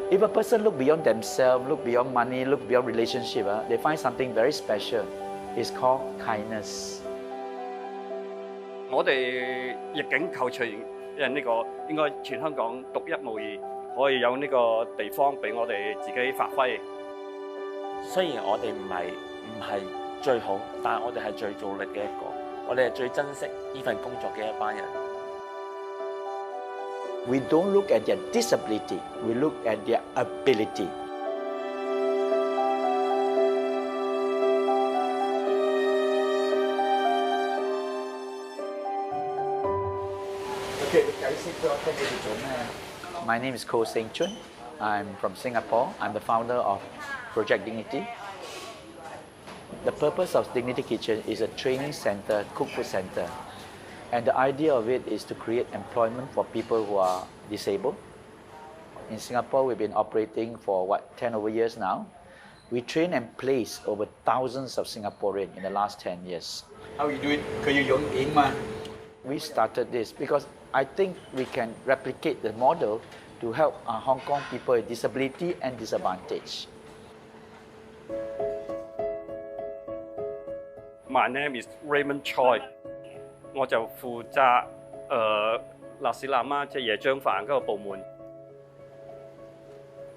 If a person look beyond themselves, look beyond money, look beyond relationship, they find something very special. It's called kindness. 我哋逆境構趣，因為呢個應該全香港獨一無二，可以有呢個地方俾我哋自己發揮。雖然我哋唔係最好，但係我哋係最努力嘅一個，我哋係最珍惜呢份工作嘅一班人。We don't look at their disability, we look at their ability. My name is Koh Seng Chun. I'm from Singapore. I'm the founder of Project Dignity. The purpose of Dignity Kitchen is a training center, cook food center. And the idea of it is to create employment for people who are disabled. In Singapore, we've been operating for 10 over years now. We train and place over thousands of Singaporeans in the last 10 years. How you do it? We started this because I think we can replicate the model to help Hong Kong people with disability and disadvantage. My name is Raymond Choi. 我就負責納士南啦，即係椰漿飯嗰個部門，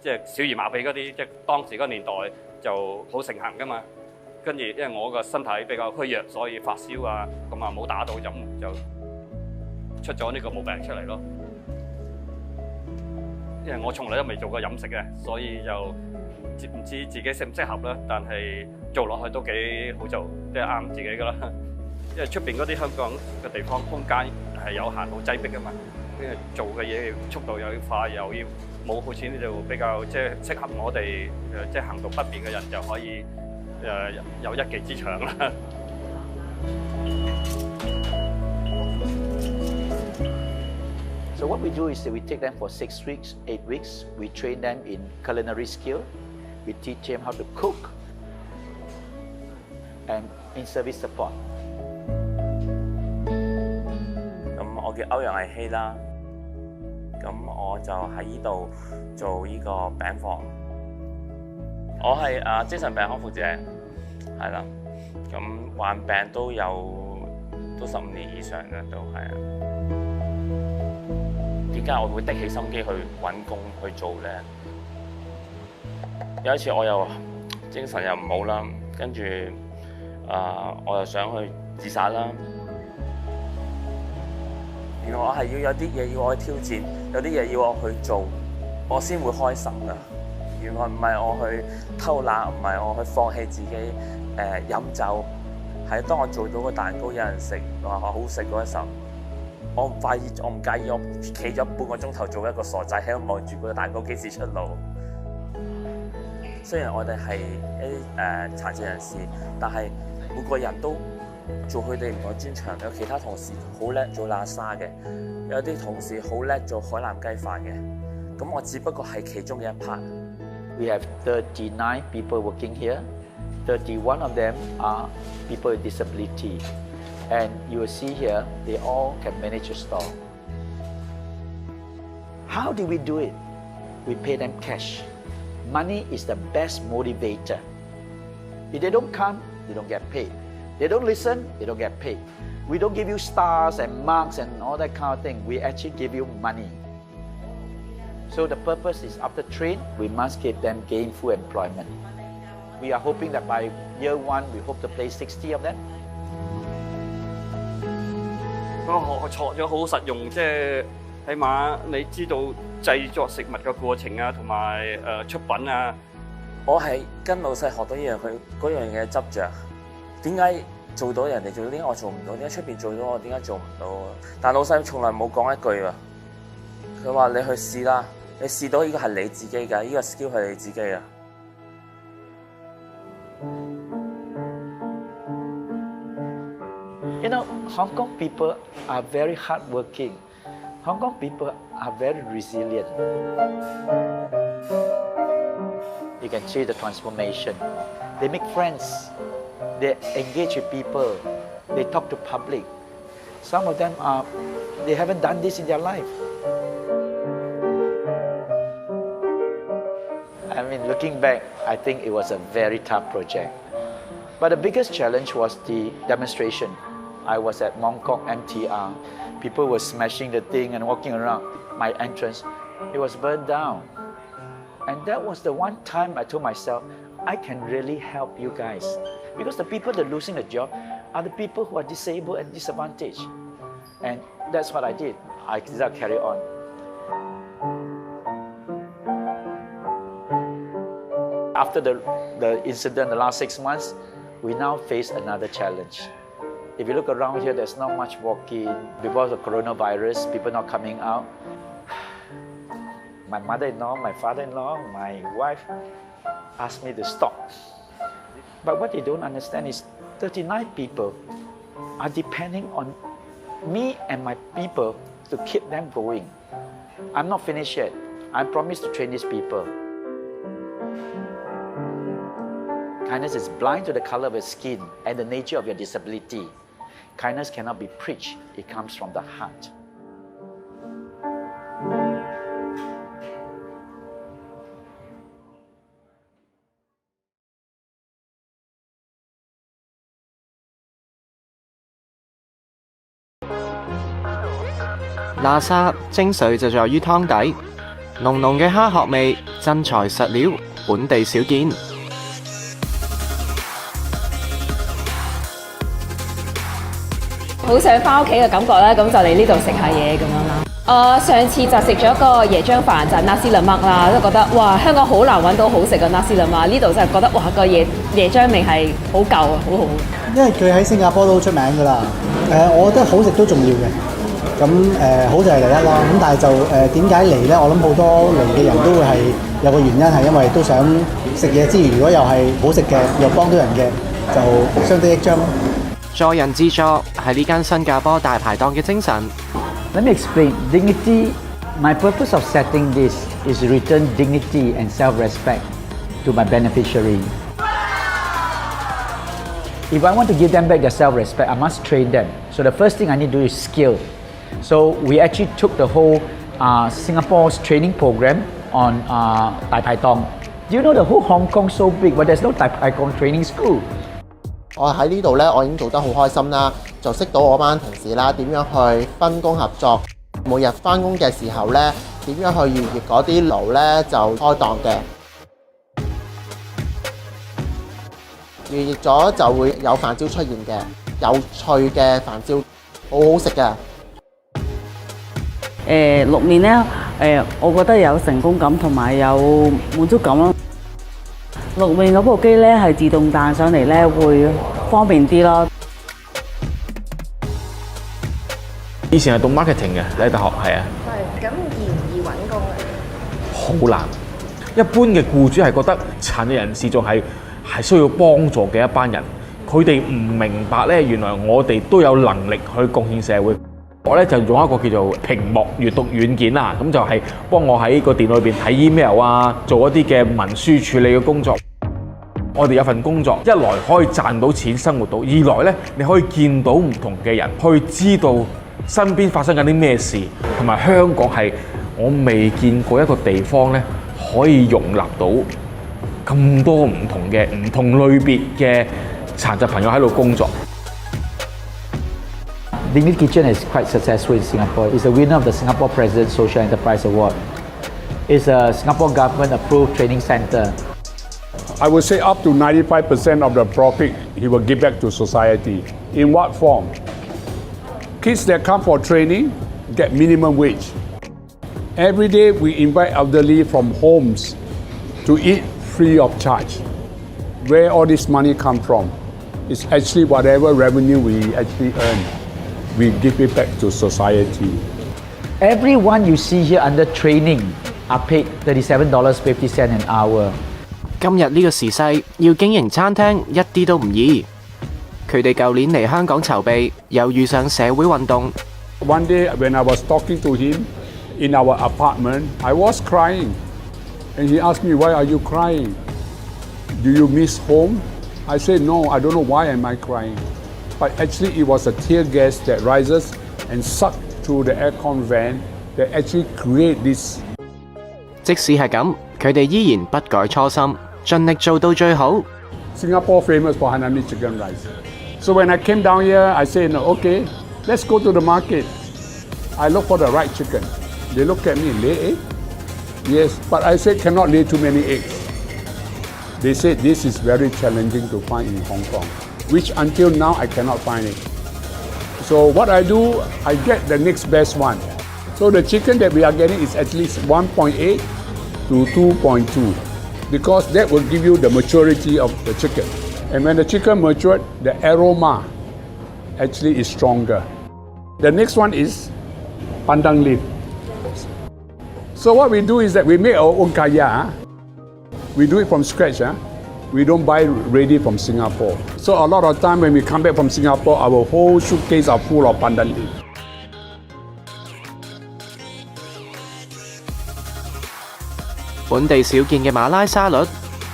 即係小兒麻痹嗰啲，即係當時嗰個年代就好盛行噶嘛。跟住因為我個身體比較虛弱，所以發燒啊，咁啊冇打到咁就出咗呢個毛病出嚟咯。因為我從來都未做過飲食嘅，所以就唔知自己適唔適合啦。但係做落去都幾好做，即係啱自己噶啦。因為出邊嗰啲香港嘅地方空間係有限，好擠迫㗎嘛。跟住做嘅嘢速度又要快，又要冇好似呢度比較即係適合我哋即係行動不便嘅人就可以有一技之長啦。So what we do is that we take them for 6 weeks, 8 weeks. We train them in culinary skill. We teach them how to cook and in service support. 我叫歐陽毅希啦，咁我就喺呢度做呢個餅房。我係精神病康復者，係啦，咁患病都15年以上啦，都係啊。點解我會的起心機去揾工去做咧？有一次我又精神又唔好啦，跟住我又想去自殺啦。原來我係要有啲嘢要我去挑戰，有啲嘢要我去做，我先會開心㗎。原來唔係我去偷懶，唔係我去放棄自己飲酒，係當我做到個蛋糕有人食，話好食嗰時候，我唔介意我企咗半個鐘頭做一個傻仔喺度望住個蛋糕幾時出爐。雖然我哋係一啲殘疾人士，但係每個人都做佢哋唔同專長，有其他同事好叻做喇沙嘅，有啲同事好叻做海南雞飯嘅，咁我只不過係其中嘅一 part。We have 39 people working here. 31 of them are people with disability. And you will see here, they all can manage a store. How do we do it? We pay them cash. Money is the best motivator. If they don't come, they don't get paid. They don't listen, they don't get paid. We don't give you stars and marks and all that kind of thing. We actually give you money. So the purpose is after train, we must give them gainful employment. We are hoping that by year 1, we hope to place 60 of them. 我學咗好實用，即係起碼你知道製作食物嘅過程啊，同埋出品啊。我係跟老細學到嗰樣嘢執着。點解做到人哋做到，點解我做唔到？點解出邊做到我點解做唔到？但老細從來冇講一句啊，佢話你去試啦，你試到呢個係你自己㗎，呢個 skill 係你自己啊。You know, Hong Kong people are very hardworking. Hong Kong people are very resilient. You can see the transformation. They make friends. They engage with people. They talk to public. Some of them they haven't done this in their life. Looking back, I think it was a very tough project. But the biggest challenge was the demonstration. I was at Mongkok MTR. People were smashing the thing and walking around. My entrance, it was burned down. And that was the one time I told myself, I can really help you guys. Because the people that are losing a job are the people who are disabled and disadvantaged. And that's what I did. I decided to carry on. After the incident, the last 6 months, we now face another challenge. If you look around here, there's not much walking. Because of coronavirus, people not coming out. My mother-in-law, my father-in-law, my wife asked me to stop. But what they don't understand is 39 people are depending on me and my people to keep them going. I'm not finished yet. I promised to train these people. Kindness is blind to the color of your skin and the nature of your disability. Kindness cannot be preached. It comes from the heart.喇沙精髓就在於湯底，濃濃嘅蝦殼味，真材實料，本地少見。好想翻屋企嘅感覺咧，咁就嚟呢度食下嘢咁樣啦。上次就食咗個椰漿飯就係 nasi lemak 啦，都覺得哇香港好難揾到好食嘅 nasi lemak，呢度就係覺得哇個椰漿味係好夠啊，好好。因為佢喺新加坡都好出名㗎啦。我覺得好食都重要嘅。咁好就係第一啦。咁但係就點解嚟咧？我諗好多嚟嘅人都會係有個原因係因為都想食嘢之餘，如果又係好食嘅，又幫到人嘅，就相得益彰咯。助人自助係呢間新加坡大排檔嘅精神。Let me explain. Dignity, my purpose of setting this is to return dignity and self-respect to my beneficiary. If I want to give them back their self-respect, I must train them. So the first thing I need to do is skill. So we actually took the whole Singapore's training program on Tai Pai Tong. You know the whole Hong Kong so big, but there's no Tai Pai Tong training school. 我喺呢度咧，我已經做得好開心啦，就識到我班同事啦，點樣去分工合作。每日翻工嘅時候咧，點樣去預熱嗰啲爐咧就開檔嘅。預熱咗就會有飯焦出現嘅，有脆嘅飯焦，好好食嘅。淥麵咧，我覺得有成功感同埋有滿足感咯。淥麵嗰部機咧係自動彈上嚟咧，會方便啲咯。以前係讀 marketing 嘅，你喺大學係啊。係，咁易唔易揾工啊？好難。一般嘅僱主係覺得殘疾人士仲係需要幫助嘅一班人，佢哋唔明白咧，原來我哋都有能力去貢獻社會。我咧就用一個叫做屏幕閱讀軟件啦，咁就係幫我喺個電腦裏邊睇 email 啊，做一啲嘅文書處理嘅工作。我哋有份工作，一來可以賺到錢生活到，二來咧你可以見到唔同嘅人，去知道身邊發生緊啲咩事，同埋香港係我未見過一個地方咧可以容納到咁多唔同類別嘅殘疾朋友喺度工作。Dignity Kitchen is quite successful in Singapore. It's a winner of the Singapore President Social Enterprise Award. It's a Singapore government-approved training center. I would say up to 95% of the profit he will give back to society. In what form? Kids that come for training get minimum wage. Every day we invite elderly from homes to eat free of charge. Where all this money come from? It's actually whatever revenue we actually earn. We give it back to society. Everyone you see here under training are paid $37.50 an hour. 今日呢個時勢，要經營餐廳一啲都唔易。佢哋舊年嚟香港籌備，又遇上社會運動。One day when I was talking to him in our apartment, I was crying. And he asked me, why are you crying? Do you miss home? I said, no, I don't know why am I crying. But actually it was a tear gas that rises and sucked through the aircon vent that actually create this. 即使係咁，佢哋依然不改初心，盡力做到最好。Singapore famous for Hainanese chicken rice. So when I came down here, I said, no, okay, let's go to the market. I look for the right chicken. They look at me, lay egg? Yes, but I said cannot lay too many eggs. They said this is very challenging to find in Hong Kong, which until now I cannot find it. So what I do, I get the next best one. So the chicken that we are getting is at least 1.8 to 2.2 because that will give you the maturity of the chicken. And when the chicken matured, the aroma actually is stronger. The next one is pandan leaf. So what we do is that we make our own kaya. We do it from scratch. We don't buy ready from Singapore. So a lot of time when we come back from Singapore, our whole suitcase are full of pandan leaf. 本地少見嘅馬拉沙律，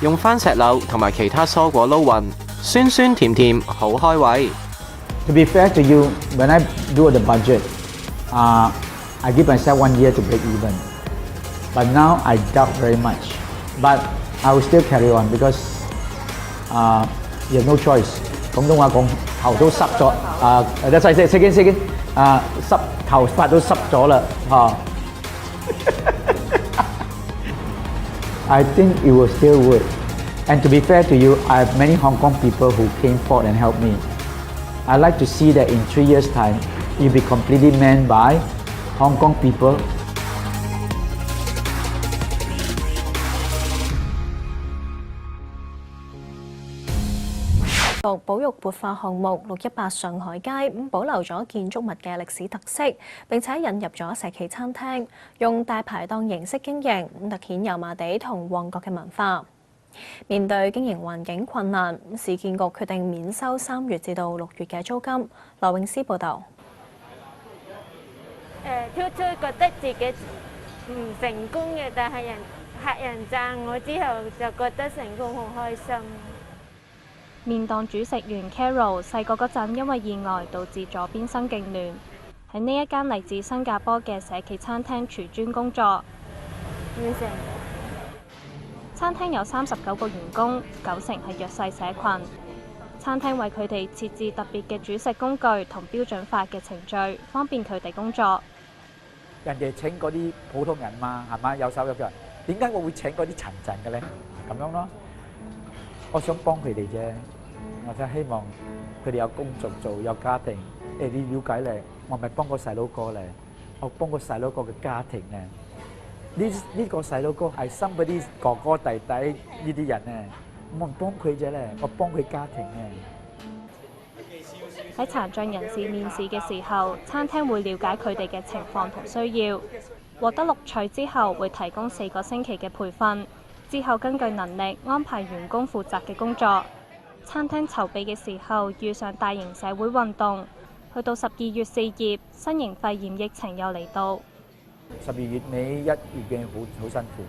用番石榴同埋其他蔬果撈勻，酸酸甜甜，好開胃。To be fair to you, when I do the budget, I give myself 1 year to break even. But now I doubt very much. But I will still carry on because you have no choice. 廣東話講頭都濕咗，得細聲，食緊，濕頭髮都濕咗啦，I think it will still work. And to be fair to you, I have many Hong Kong people who came forward and helped me. I like to see that in 3 years' time, you'll be completely manned by Hong Kong people.保育活化項目618上海街保留咗建築物嘅歷史特色，並且引入咗石岐餐廳，用大排檔形式經營，突顯油麻地同旺角嘅文化。面對經營環境困難，市建局決定免收3月至到6月嘅租金。羅永詩報導。初初覺得自己唔成功嘅，但係客人讚我之後就覺得成功，好開心。麵檔主食員 Carol 細個嗰陣因為意外導致左邊生痙攣，喺呢一間嚟自新加坡嘅社企餐廳廚專工作。餐廳有39個員工，9成係弱勢社群。餐廳為佢哋設置特別嘅煮食工具同標準化嘅程序，方便佢哋工作。人哋請嗰啲普通人嘛，係嘛？有手有腳，點解我會請嗰啲殘疾嘅咧？咁樣咯，我想幫佢哋啫。我真係希望佢哋有工作做，有家庭。你了解咧，我咪幫個細佬哥咧，我幫個細佬哥嘅家庭咧。呢個細佬哥係生嗰啲哥哥弟弟呢啲人咧，我唔幫佢啫咧，我幫佢家庭咧。喺殘障人士面試嘅時候，餐廳會了解佢哋嘅情況同需要，獲得錄取之後會提供4個星期嘅培訓，之後根據能力安排員工負責嘅工作。餐廳籌備嘅時候遇上大型社會運動，去到12月4日，新型肺炎疫情又嚟到。12月尾1月已經好辛苦，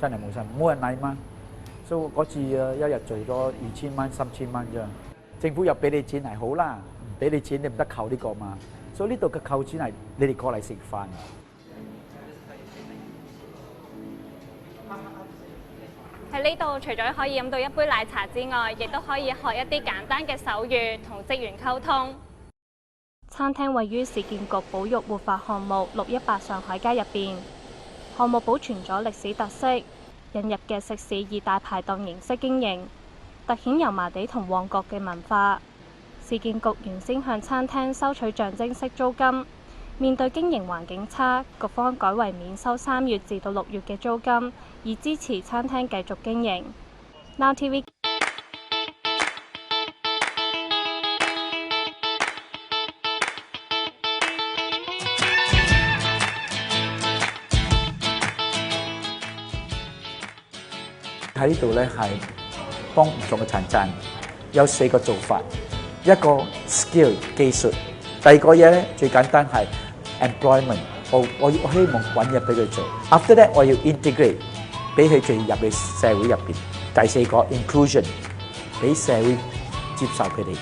真係冇辛苦，冇人嚟嘛。所以嗰次一日做咗2000蚊、3000蚊啫。政府又俾你錢係好啦，唔俾你錢你唔得扣呢個嘛。所以呢度嘅扣錢係你哋過嚟食飯。喺呢度除咗可以飲到一杯奶茶之外，亦都可以學一啲簡單嘅手語同職員溝通。餐廳位於市建局保育活化項目618上海街入邊，項目保存咗歷史特色，引入嘅食肆以大排檔形式經營，突顯油麻地同旺角嘅文化。市建局原先向餐廳收取象徵式租金，面對經營環境差，局方改為免收3月至到6月嘅租金，以支持餐廳繼續經營。Now TV 喺呢度咧係幫唔同嘅殘疾人有4個做法，一個 skill 技術，第二個嘢咧最簡單係 employment， 我希望揾嘢俾佢做。After that 我要 integrate， 俾佢進入去社會入邊。第4個 inclusion， 俾社會接受佢哋。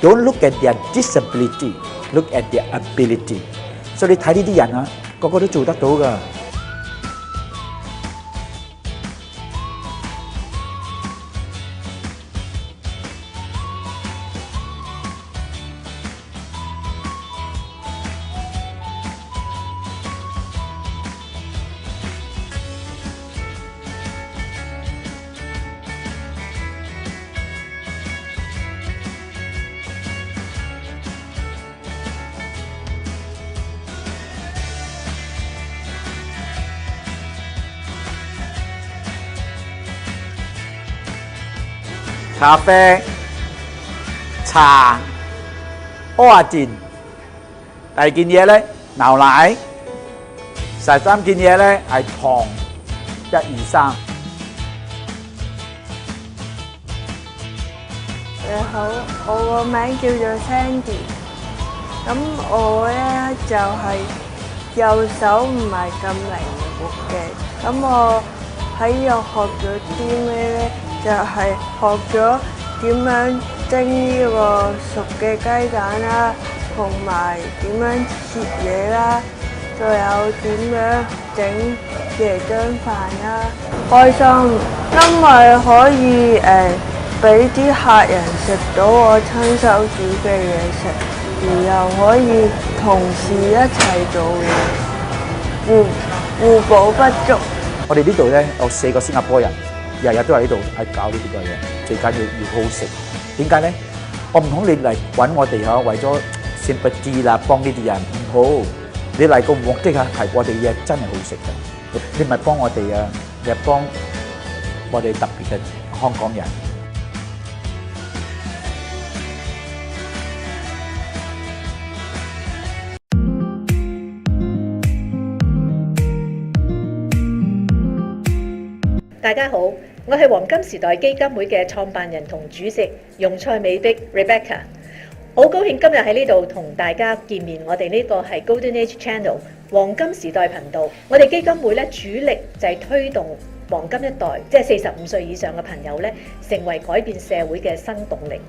Don't look at their disability， look at their ability。所以你睇呢啲人啊，個個都做得到㗎。咖啡、茶、蚵仔煎。第二件嘢咧，牛奶。第三件嘢咧係糖，1、2、3。你好，我個名叫做 Sandy。咁我咧就係右手唔係咁靈活嘅。咁我喺度學咗啲咩咧？就係學咗點樣蒸呢個熟嘅雞蛋啦，同埋點樣切嘢啦，仲有點樣整椰漿飯啦。開心，因為可以俾啲客人食到我親手煮嘅嘢食，而又可以同事一齊做嘢，互補不足。我哋呢度咧有4個新加坡人，日日都喺度搞呢啲嘢，最緊要好食。點解咧？我唔通你嚟揾我哋嚇，為咗 sympathy 啦，幫呢啲人唔好。你嚟個目的係我哋嘢真係好食嘅，你咪幫我哋啊，你係幫我哋特別嘅香港人。大家好，我係黃金時代基金會嘅創辦人同主席容蔡美碧 Rebecca。好高興今日喺呢度同大家見面。我哋呢個係 Golden Age Channel 黃金時代頻道。我哋基金會咧主力就係推動黃金一代，即係45歲以上嘅朋友咧，成為改變社會嘅新動力。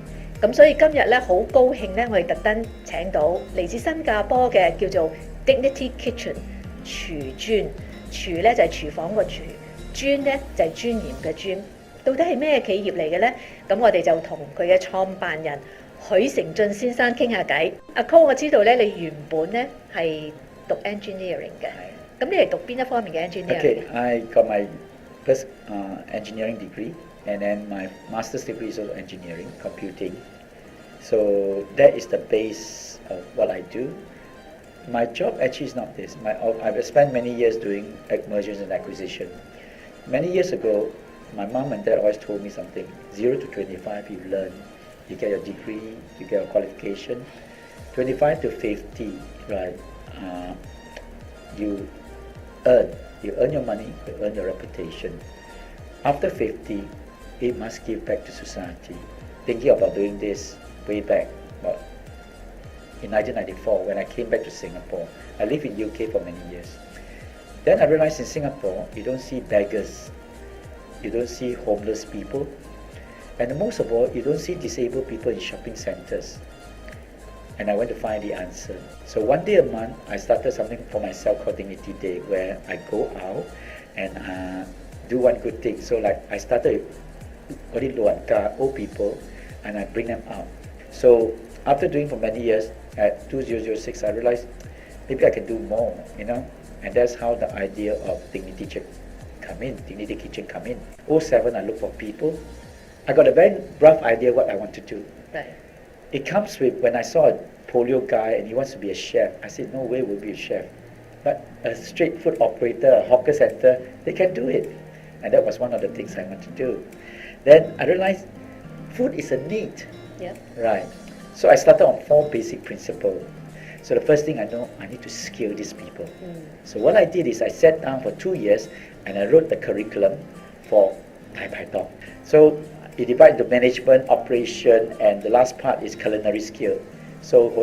咁所以今日咧好高興咧，我哋特登請到嚟自新加坡嘅叫做 Dignity Kitchen 廚專，廚咧就係廚房個廚。專咧就係尊嚴嘅尊，到底係咩企業嚟嘅咧？咁我哋就同佢嘅創辦人許成俊先生傾下偈。阿 Cole， 我知道咧你原本咧係讀 engineering 嘅，咁你係讀邊一方面嘅 engineering？ Okay, I got my first engineering degree, and then my master's degree is also engineering, computing. So that is the base of what I do. My job actually is not this. I've spent many years doing mergers and acquisition. Many years ago, my mom and dad always told me something: 0 to 25, you learn, you get your degree, you get your qualification. 25 to 50, right? You earn your money, you earn your reputation. After 50, it must give back to society. Thinking about doing this way back, well, in 1994, when I came back to Singapore, I lived in UK for many years. Then I realized in Singapore, you don't see beggars, you don't see homeless people, and most of all, you don't see disabled people in shopping centers. And I went to find the answer. So one day a month, I started something for myself called Dignity Day, where I go out and do one good thing. So like I started with old people, and I bring them out. So after doing for many years, at 2006, I realized maybe I can do more, you know. And that's how the idea of Dignity Kitchen come in. 07, I look for people. I got a very rough idea what I want to do. Right. It comes with when I saw a polio guy and he wants to be a chef. I said, no way will be a chef. But a street food operator, a hawker center, they can do it. And that was one of the things I want to do. Then I realized food is a need. Yeah. Right. So I started on 4 basic principles. So the first thing I know, I need to skill these people. So what I did is I sat down for 2 years and I wrote the curriculum for Thai Pai Tong. So you divide the management, operation, and the last part is culinary skill. So So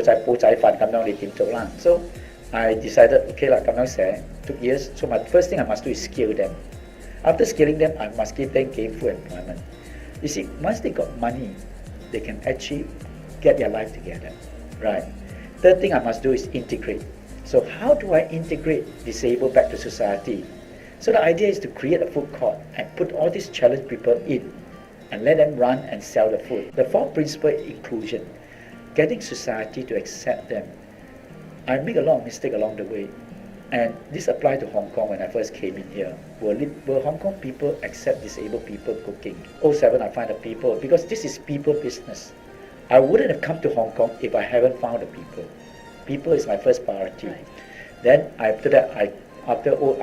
I decided, okay, took years. So my first thing I must do is skill them. After skilling them, I must give them gainful employment. You see, once they got money, they can actually get their life together, right? Third thing I must do is integrate. So how do I integrate disabled back to society? So the idea is to create a food court and put all these challenged people in and let them run and sell the food. The 4th principle is inclusion, getting society to accept them. I make a lot of mistakes along the way, and this applied to Hong Kong when I first came in here. Will Hong Kong people accept disabled people cooking? 07, I find the people, because this is people business. I wouldn't have come to Hong Kong if I haven't found the people. People is my first priority. Right. Then after that, I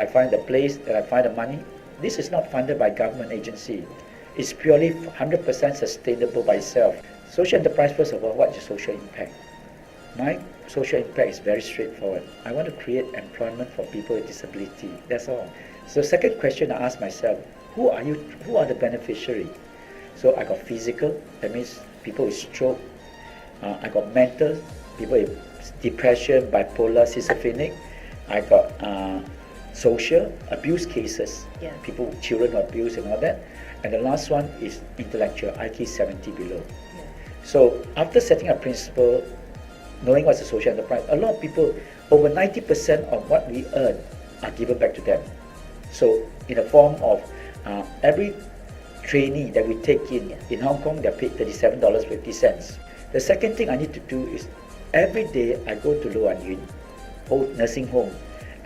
find the place, and I find the money. This is not funded by government agency. It's purely 100% sustainable by itself. Social enterprise, first of all, what is social impact? My social impact is very straightforward. I want to create employment for people with disability. That's all. So second question I ask myself, who are the beneficiary? So I got physical, that means people with stroke. I got mental, people with depression, bipolar, schizophrenic. I got social, abuse cases, people, children abuse and all that. And the last one is intellectual, IQ 70 below. So after setting up principle, knowing what's a social enterprise, a lot of people, over 90% of what we earn are given back to them. So in the form of every trainee that we take in Hong Kong, they're paid $37.50. The second thing I need to do is every day I go to Lo An Yun, old nursing home,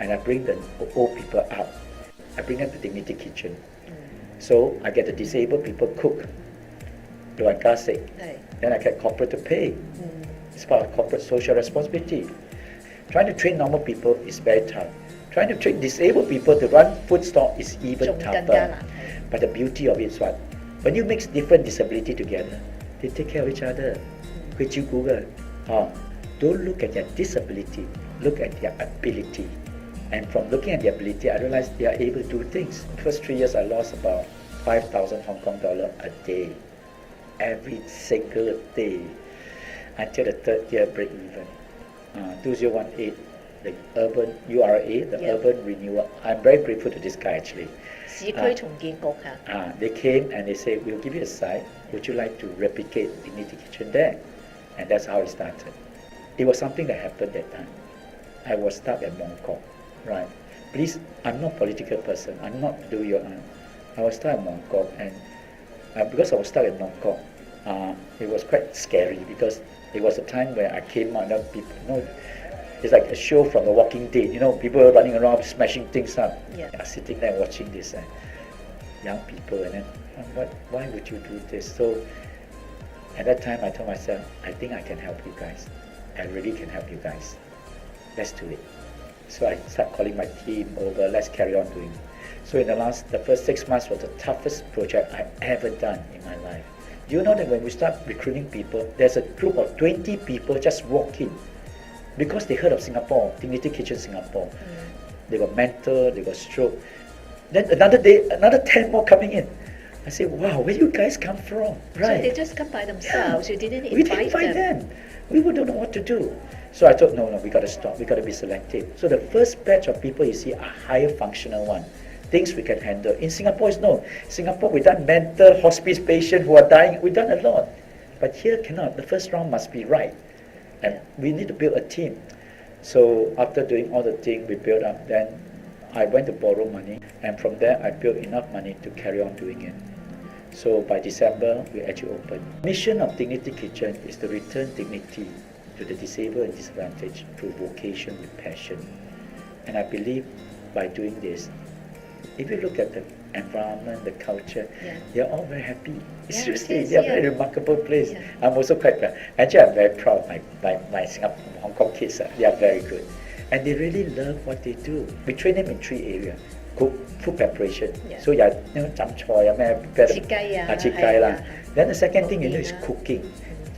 and I bring the old people up. I bring them to Dignity Kitchen. So I get the disabled people cook, Lo An Kasek. Then I get corporate to pay. It's part of corporate social responsibility. Trying to train normal people is very tough. Trying to train disabled people to run food store is even tougher. But the beauty of it is what? When you mix different disability together, they take care of each other. Don't look at their disability, look at their ability. And from looking at their ability, I realized they are able to do things. The first 3 years, I lost about 5,000 Hong Kong dollar a day, every single day, until the third year break even. 2018, the urban URA, the urban renewal. I'm very grateful to this guy actually. They came and they said, we'll give you a site. Would you like to replicate Dignity Kitchen there? And that's how it started. It was something that happened that time. I was stuck at Mong Kok, right? Please, I'm not a political person. I'm not do your. I was stuck at Mong Kok, and because I was stuck at Mong Kok, it was quite scary because it was a time where I came out and people, it's like a show from The Walking Dead. People are running around smashing things up. Sitting there watching this young people, and then why would you do this? So at that time, I told myself, I think I can help you guys. I really can help you guys. Let's do it. So I started calling my team over. Let's carry on doing it. So in the first 6 months was the toughest project I ever done in my life. Do you know that when we start recruiting people, there's a group of 20 people just walk in because they heard of Singapore, Dignity Kitchen Singapore. They got mental, they got stroke. Then another day, another 10 more coming in. I said, wow, where you guys come from? Right. So they just come by themselves. You didn't invite them. We didn't invite them. We don't know what to do. So I thought, no, we got to stop. We got to be selective. So the first batch of people you see are higher functional one. Things we can handle. In Singapore, Singapore, we done mental hospice patients who are dying. We done a lot. But here cannot. The first round must be right. And we need to build a team. So after doing all the things we built up, then I went to borrow money. And from there, I built enough money to carry on doing it. So by December, we actually opened. Mission of Dignity Kitchen is to return dignity to the disabled and disadvantaged through vocation with passion. And I believe by doing this, if you look at the environment, the culture, they're all very happy. Seriously, they're a very remarkable place. I'm also quite proud. Actually, I'm very proud of my Singapore, Hong Kong kids. They are very good. And they really love what they do. We train them in 3 areas. Cook, food preparation. So cham choy, chikai lah. Then the second thing is cooking.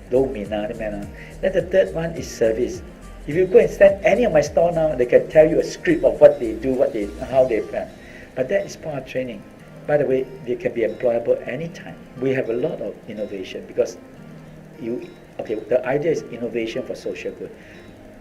Then the third one is service. If you go and stand any of my store now, they can tell you a script of what they do, how they plan. But that is part of training. By the way, they can be employable anytime. We have a lot of innovation because the idea is innovation for social good.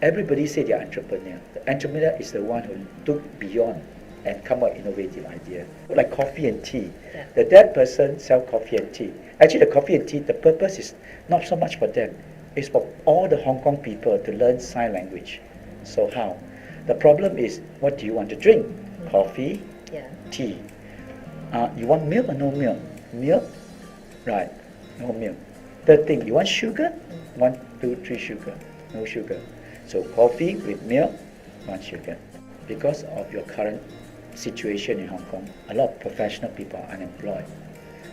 Everybody say they're entrepreneur. The entrepreneur is the one who look beyond and come up with innovative idea. Like coffee and tea. The dead person sell coffee and tea. Actually, the coffee and tea, the purpose is not so much for them. It's for all the Hong Kong people to learn sign language. So how? The problem is, what do you want to drink? Coffee, tea. You want milk or no milk? Milk? Right, no milk. Third thing, you want sugar? 1, 2, 3 sugar. No sugar. So coffee with milk, 1 sugar. Because of your current situation in Hong Kong, a lot of professional people are unemployed.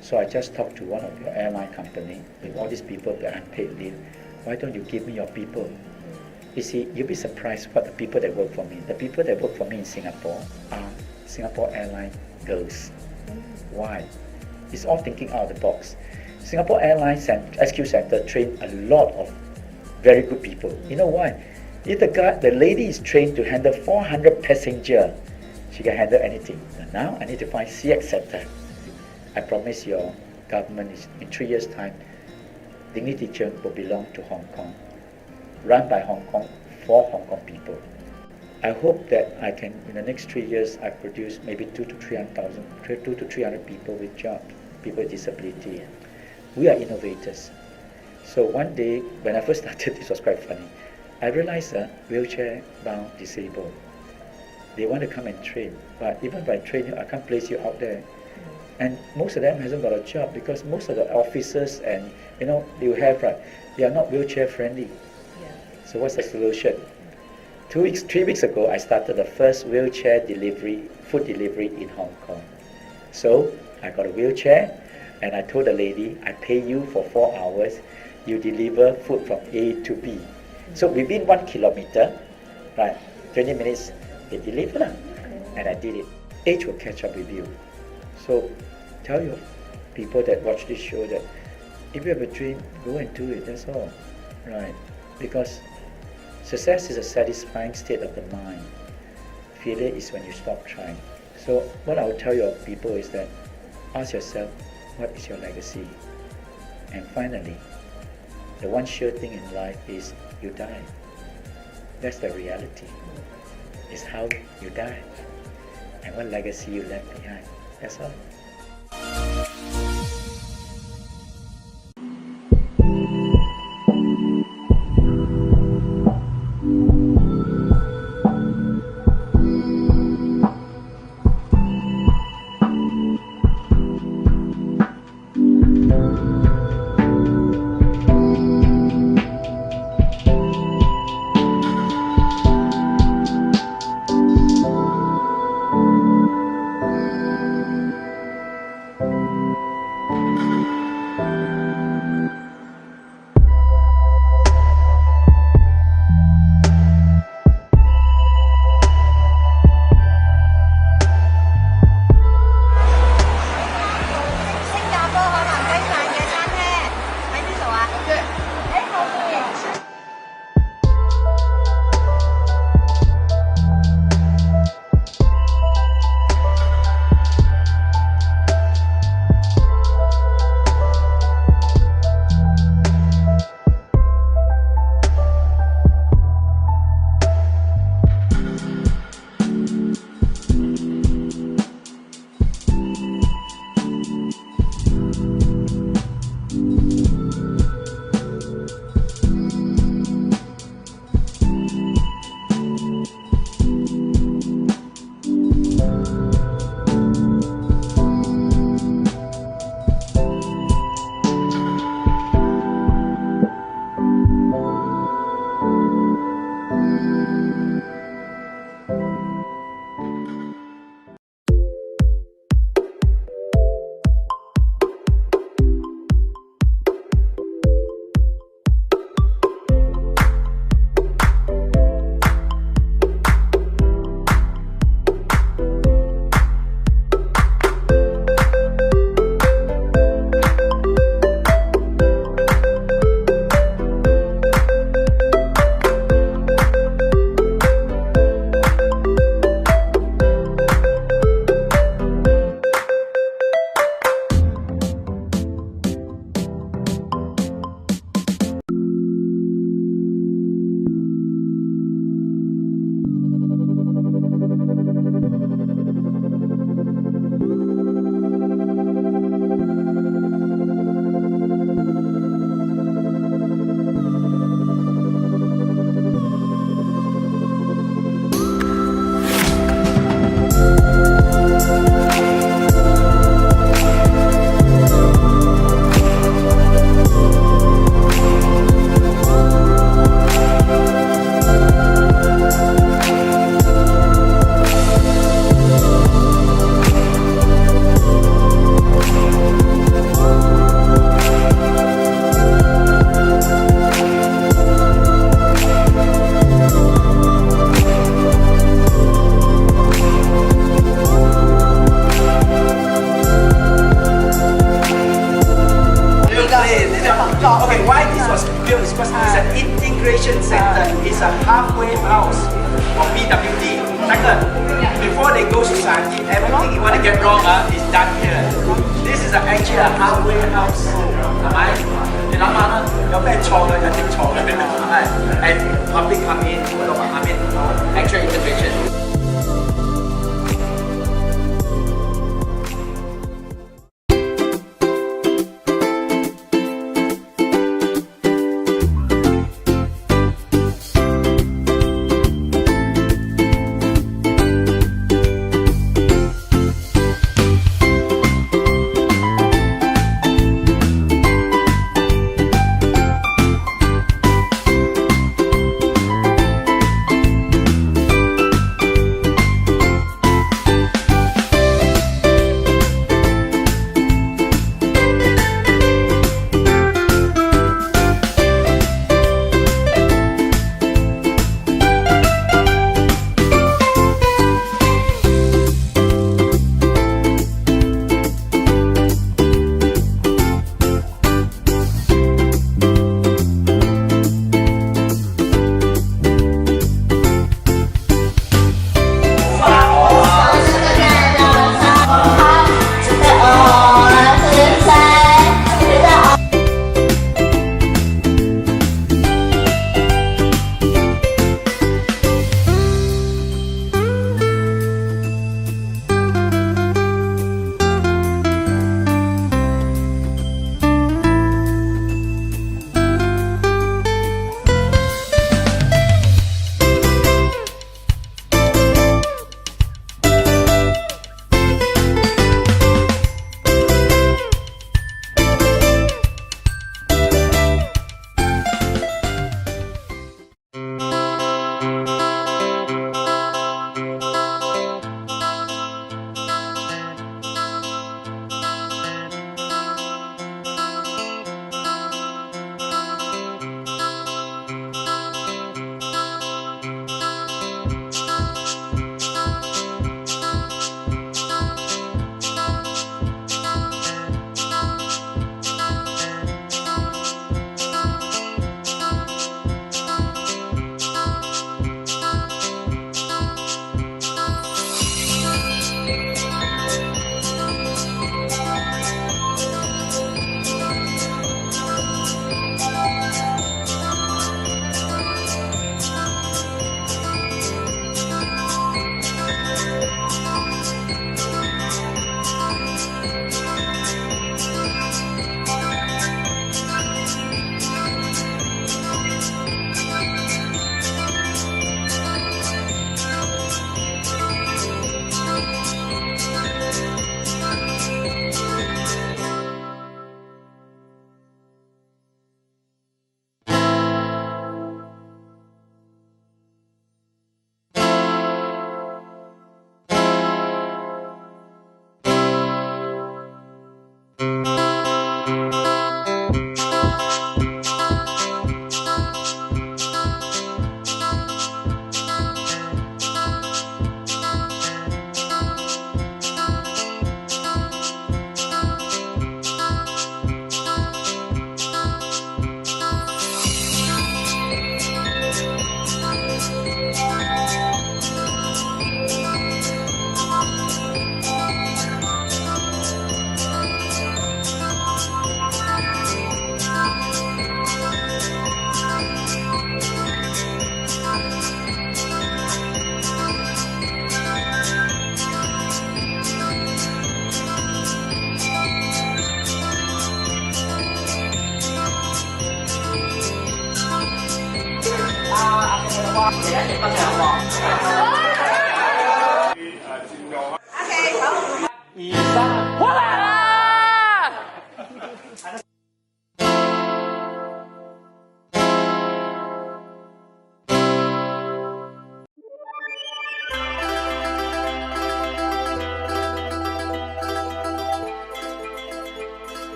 So I just talked to one of your airline company, with all these people that unpaid leave. Why don't you give me your people? You see, you'll be surprised what the people that work for me. The people that work for me in Singapore are Singapore Airline girls. Why? It's all thinking out of the box. Singapore Airlines SQ Center trained a lot of very good people. You know why? If the lady is trained to handle 400 passengers, she can handle anything. And now I need to find CX Center. I promise your government is in 3 years' time, Dignity Kitchen will belong to Hong Kong, run by Hong Kong for Hong Kong people. I hope that I can, in the next 3 years, I produce maybe 200 to 300 people with jobs, people with disability. We are innovators. So one day, when I first started, this was quite funny. I realized wheelchair-bound disabled, they want to come and train, but even if I train you, I can't place you out there. And most of them hasn't got a job because most of the officers and they have they are not wheelchair friendly. So what's the solution? 3 weeks ago, I started the first wheelchair food delivery in Hong Kong. So I got a wheelchair, and I told the lady, I pay you for 4 hours, you deliver food from A to B. So within 1 kilometer, 20 minutes, they deliver, and I did it. Age will catch up with you. So tell your people that watch this show that if you have a dream, go and do it, that's all, right? Because success is a satisfying state of the mind. Failure is when you stop trying. So what I would tell your people is that ask yourself, what is your legacy? And finally, the one sure thing in life is you die. That's the reality. It's how you die and what legacy you left behind. That's all. I get wrong, it's done here. This is actually a halfway house. 係咪？你諗下啦，有咩錯嘅就點錯嘅，係。And public come in, I mean, actual integration.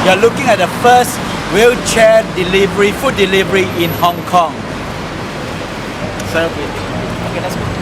You are looking at the first wheelchair delivery, food delivery in Hong Kong. So, okay, let's go.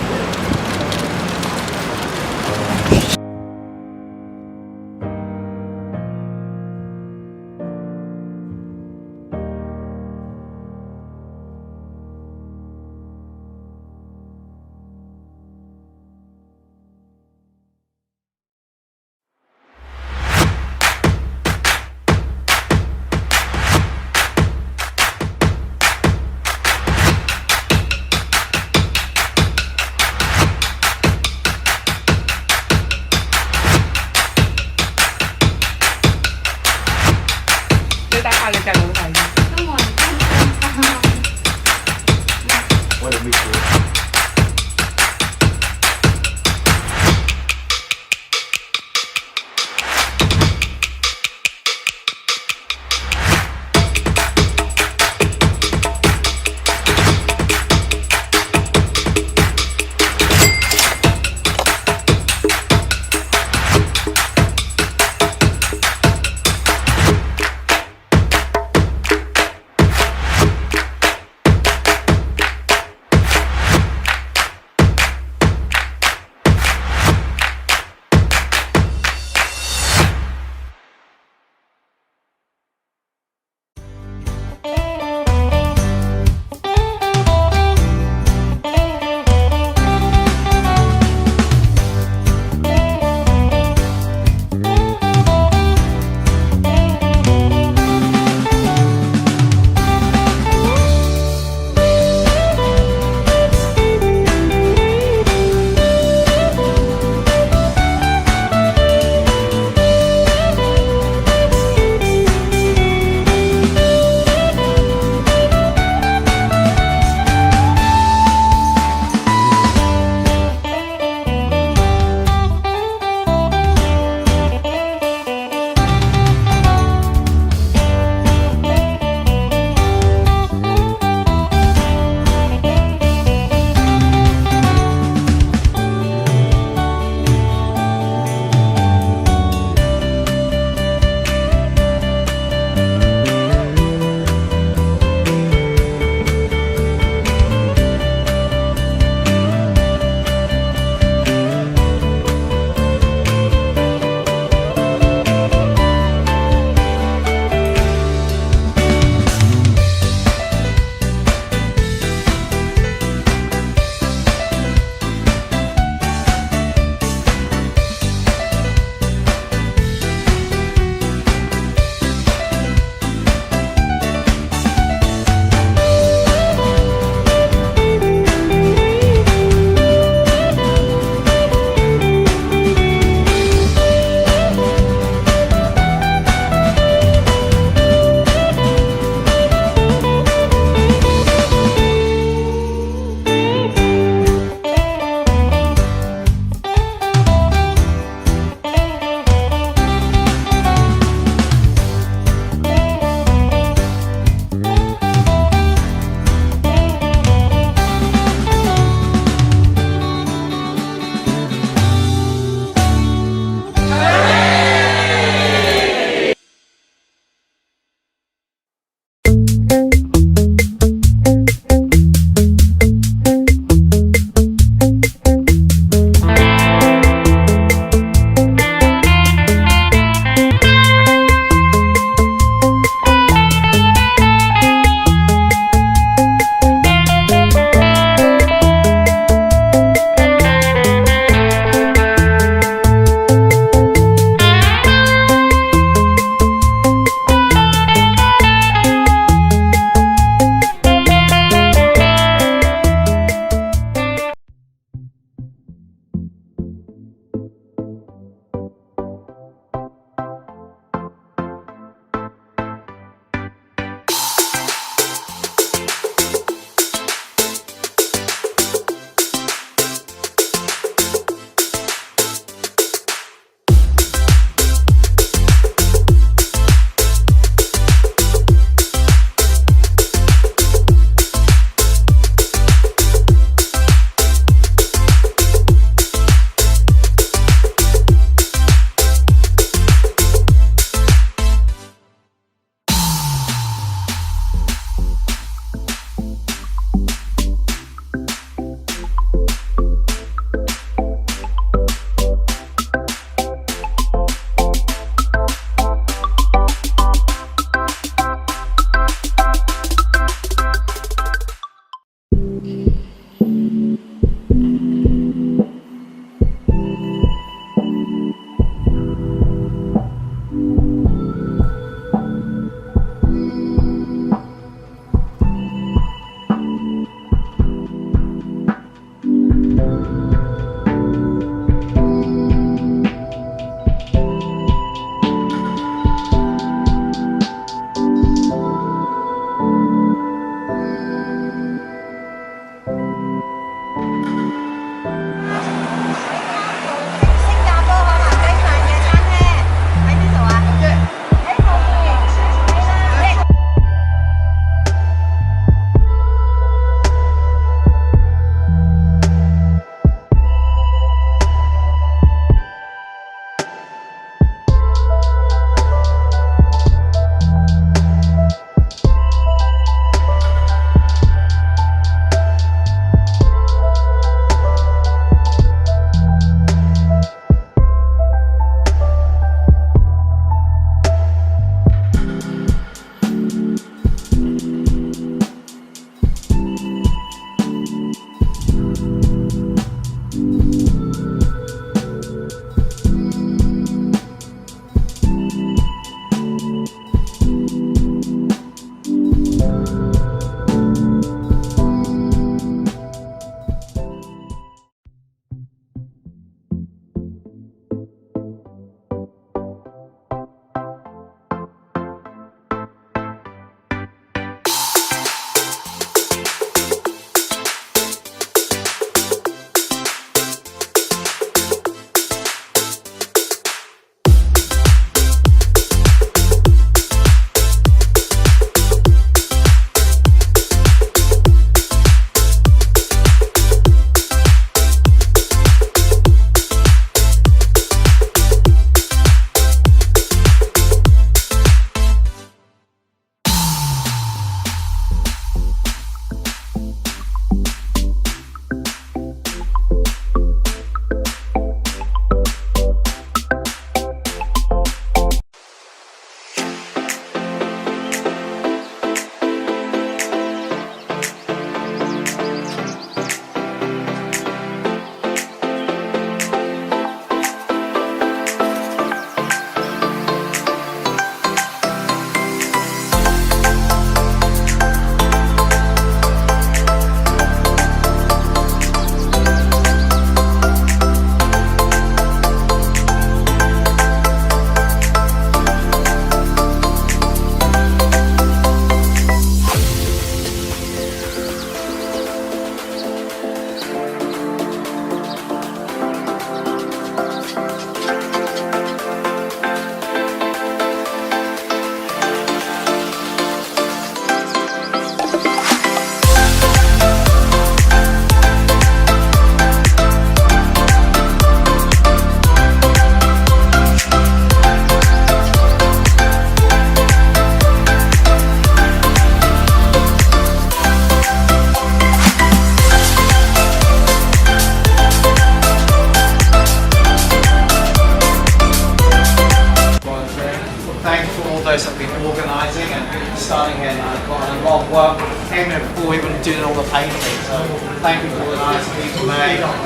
guys have been organising and starting here at 9 o'clock, and a lot of work came here before we even doing all the painting. So thank you for organising,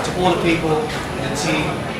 to all the people in the team.